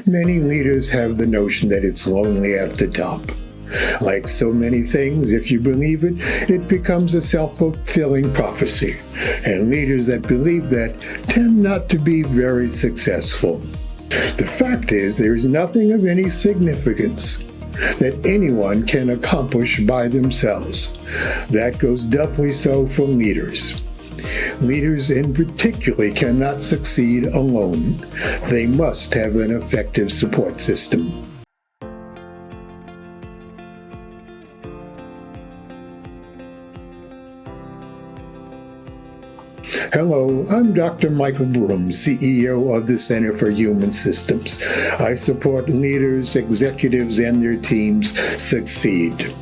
Many leaders have the notion that it's lonely at the top. Like so many things, if you believe it, it becomes a self-fulfilling prophecy. And leaders that believe that tend not to be very successful. The fact is, there is nothing of any significance that anyone can accomplish by themselves. That goes doubly so for leaders. Leaders in particular cannot succeed alone. They must have an effective support system. Hello, I'm Dr. Michael Broom, CEO of the Center for Human Systems. I support leaders, executives, and their teams succeed.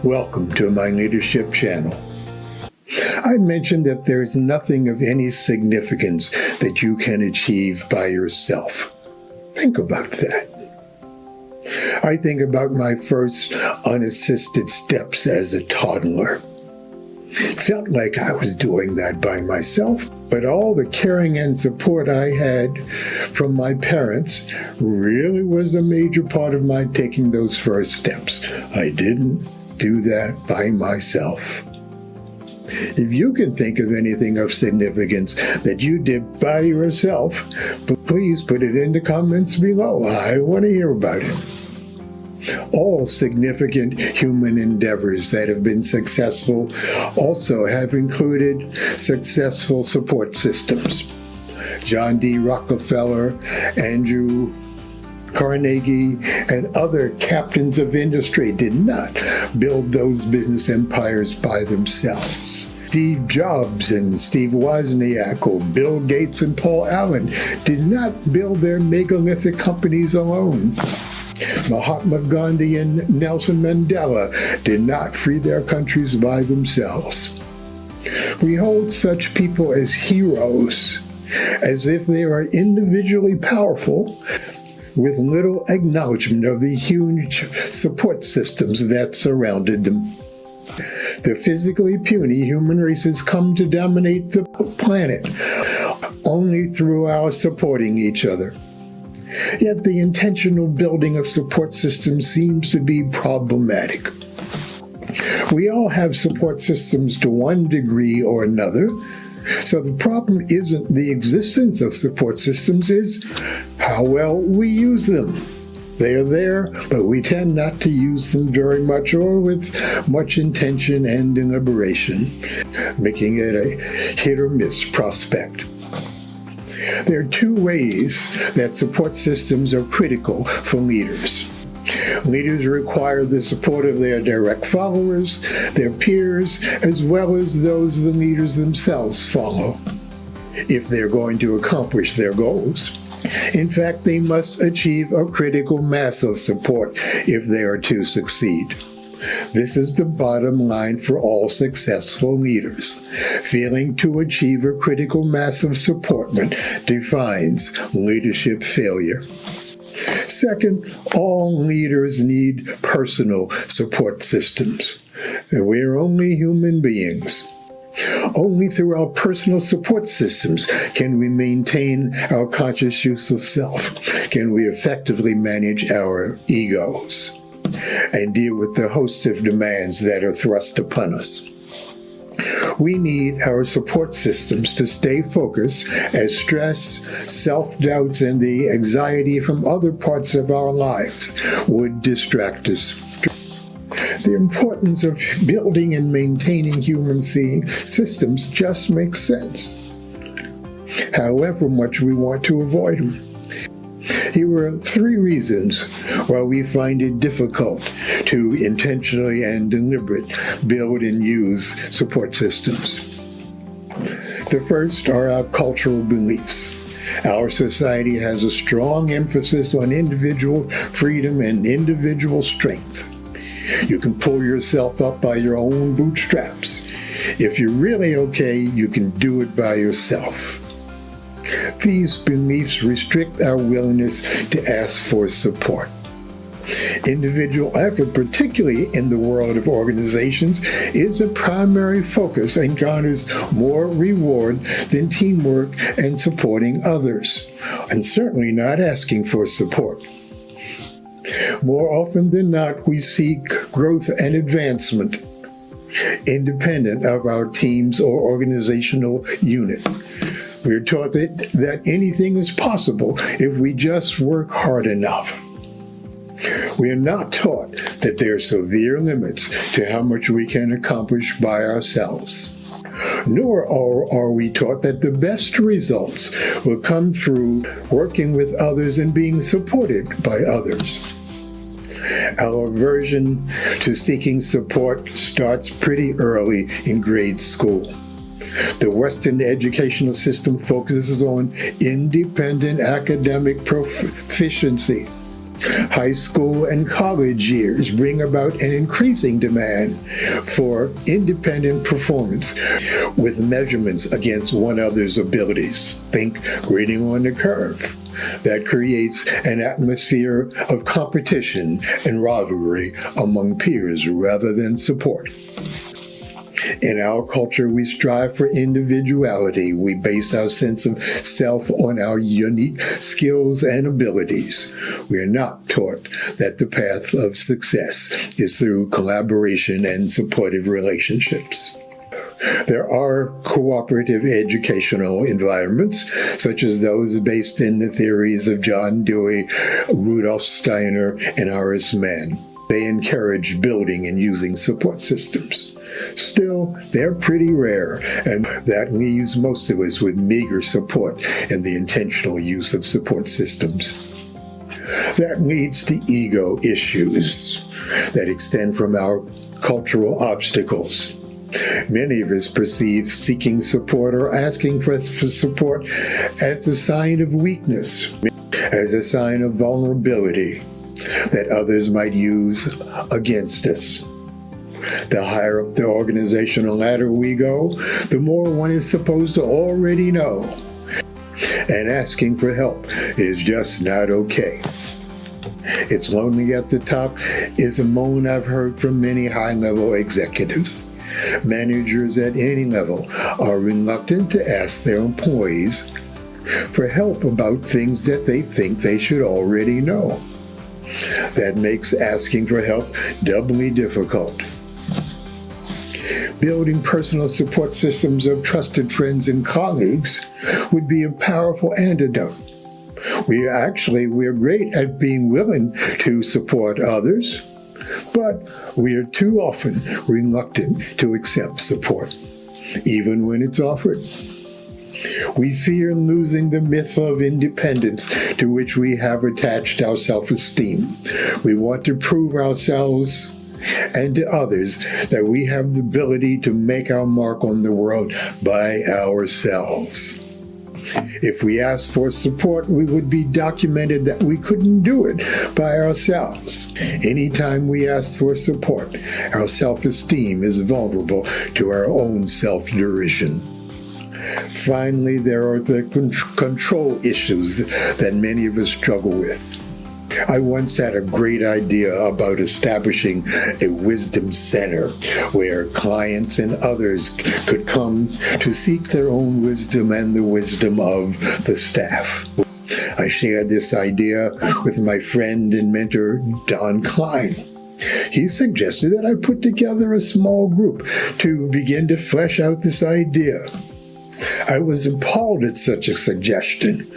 Welcome to my leadership channel. I mentioned that there's nothing of any significance that you can achieve by yourself. Think about that. I think about my first unassisted steps as a toddler. Felt like I was doing that by myself, but all the caring and support I had from my parents really was a major part of my taking those first steps. I didn't do that by myself. If you can think of anything of significance that you did by yourself, please put it in the comments below. I want to hear about it. All significant human endeavors that have been successful also have included successful support systems. John D. Rockefeller, Andrew Carnegie, and other captains of industry did not build those business empires by themselves. Steve Jobs and Steve Wozniak, or Bill Gates and Paul Allen did not build their megalithic companies alone. Mahatma Gandhi and Nelson Mandela did not free their countries by themselves. We hold such people as heroes, as if they are individually powerful, with little acknowledgement of the huge support systems that surrounded them. The physically puny human races come to dominate the planet only through our supporting each other. Yet the intentional building of support systems seems to be problematic. We all have support systems to one degree or another, so the problem isn't the existence of support systems, is how well we use them. They are there, but we tend not to use them very much or with much intention and deliberation, making it a hit or miss prospect. There are two ways that support systems are critical for leaders. Leaders require the support of their direct followers, their peers, as well as those the leaders themselves follow, if they're going to accomplish their goals. In fact, they must achieve a critical mass of support if they are to succeed. This is the bottom line for all successful leaders. Failing to achieve a critical mass of support defines leadership failure. Second, all leaders need personal support systems. We are only human beings. Only through our personal support systems can we maintain our conscious use of self, can we effectively manage our egos, and deal with the host of demands that are thrust upon us. We need our support systems to stay focused as stress, self-doubts, and the anxiety from other parts of our lives would distract us. The importance of building and maintaining human systems just makes sense, however much we want to avoid them. Here are three reasons why we find it difficult to intentionally and deliberately build and use support systems. The first are our cultural beliefs. Our society has a strong emphasis on individual freedom and individual strength. You can pull yourself up by your own bootstraps. If you're really okay, you can do it by yourself. These beliefs restrict our willingness to ask for support. Individual effort, particularly in the world of organizations, is a primary focus and garners more reward than teamwork and supporting others, and certainly not asking for support. More often than not, we seek growth and advancement independent of our teams or organizational unit. We're taught that anything is possible if we just work hard enough. We are not taught that there are severe limits to how much we can accomplish by ourselves. Nor are we taught that the best results will come through working with others and being supported by others. Our aversion to seeking support starts pretty early in grade school. The Western educational system focuses on independent academic proficiency. High school and college years bring about an increasing demand for independent performance with measurements against one another's abilities. Think grading on the curve. That creates an atmosphere of competition and rivalry among peers rather than support. In our culture, we strive for individuality. We base our sense of self on our unique skills and abilities. We are not taught that the path of success is through collaboration and supportive relationships. There are cooperative educational environments, such as those based in the theories of John Dewey, Rudolf Steiner, and Horace Mann. They encourage building and using support systems. Still, they're pretty rare, and that leaves most of us with meager support in the intentional use of support systems. That leads to ego issues that extend from our cultural obstacles. Many of us perceive seeking support or asking for support as a sign of weakness, as a sign of vulnerability that others might use against us. The higher up the organizational ladder we go, the more one is supposed to already know. And asking for help is just not okay. It's lonely at the top is a moan I've heard from many high-level executives. Managers at any level are reluctant to ask their employees for help about things that they think they should already know. That makes asking for help doubly difficult. Building personal support systems of trusted friends and colleagues would be a powerful antidote. We're great at being willing to support others, but we are too often reluctant to accept support, even when it's offered. We fear losing the myth of independence to which we have attached our self-esteem. We want to prove ourselves and to others that we have the ability to make our mark on the world by ourselves. If we asked for support, we would be documented that we couldn't do it by ourselves. Anytime we ask for support, our self-esteem is vulnerable to our own self-derision. Finally, there are the control issues that many of us struggle with. I once had a great idea about establishing a wisdom center where clients and others could come to seek their own wisdom and the wisdom of the staff. I shared this idea with my friend and mentor, Don Klein. He suggested that I put together a small group to begin to flesh out this idea. I was appalled at such a suggestion.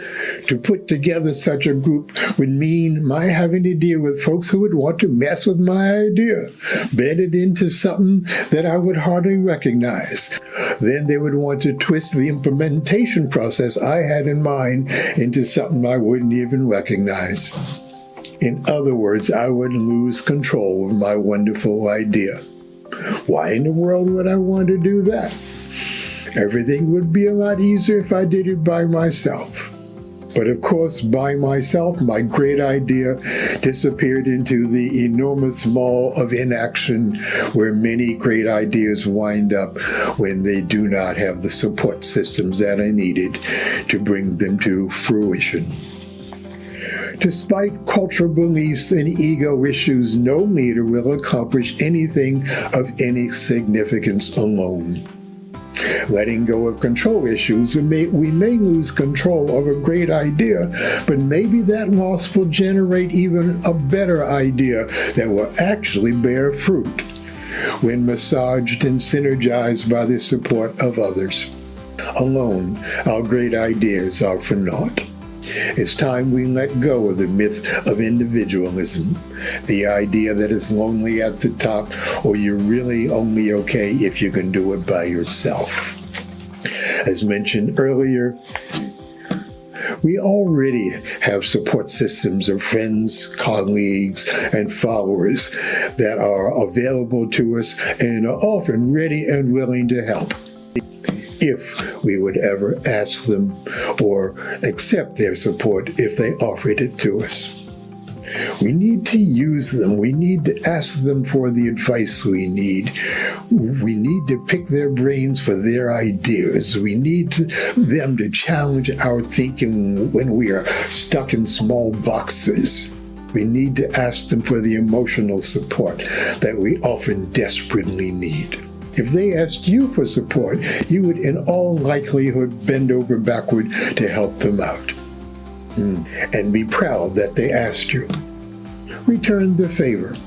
To put together such a group would mean my having to deal with folks who would want to mess with my idea, bend it into something that I would hardly recognize. Then they would want to twist the implementation process I had in mind into something I wouldn't even recognize. In other words, I would lose control of my wonderful idea. Why in the world would I want to do that? Everything would be a lot easier if I did it by myself. But of course, by myself, my great idea disappeared into the enormous maw of inaction where many great ideas wind up when they do not have the support systems that I needed to bring them to fruition. Despite cultural beliefs and ego issues, no leader will accomplish anything of any significance alone. Letting go of control issues, we may lose control of a great idea, but maybe that loss will generate even a better idea that will actually bear fruit when massaged and synergized by the support of others. Alone, our great ideas are for naught. It's time we let go of the myth of individualism, the idea that it's lonely at the top, or you're really only okay if you can do it by yourself. As mentioned earlier, we already have support systems of friends, colleagues, and followers that are available to us and are often ready and willing to help, if we would ever ask them or accept their support if they offered it to us. We need to use them. We need to ask them for the advice we need. We need to pick their brains for their ideas. We need them to challenge our thinking when we are stuck in small boxes. We need to ask them for the emotional support that we often desperately need. If they asked you for support, you would in all likelihood bend over backward to help them out. And be proud that they asked you. Return the favor.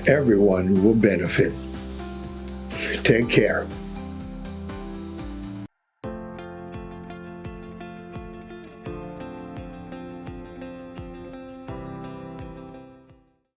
Everyone will benefit. Take care.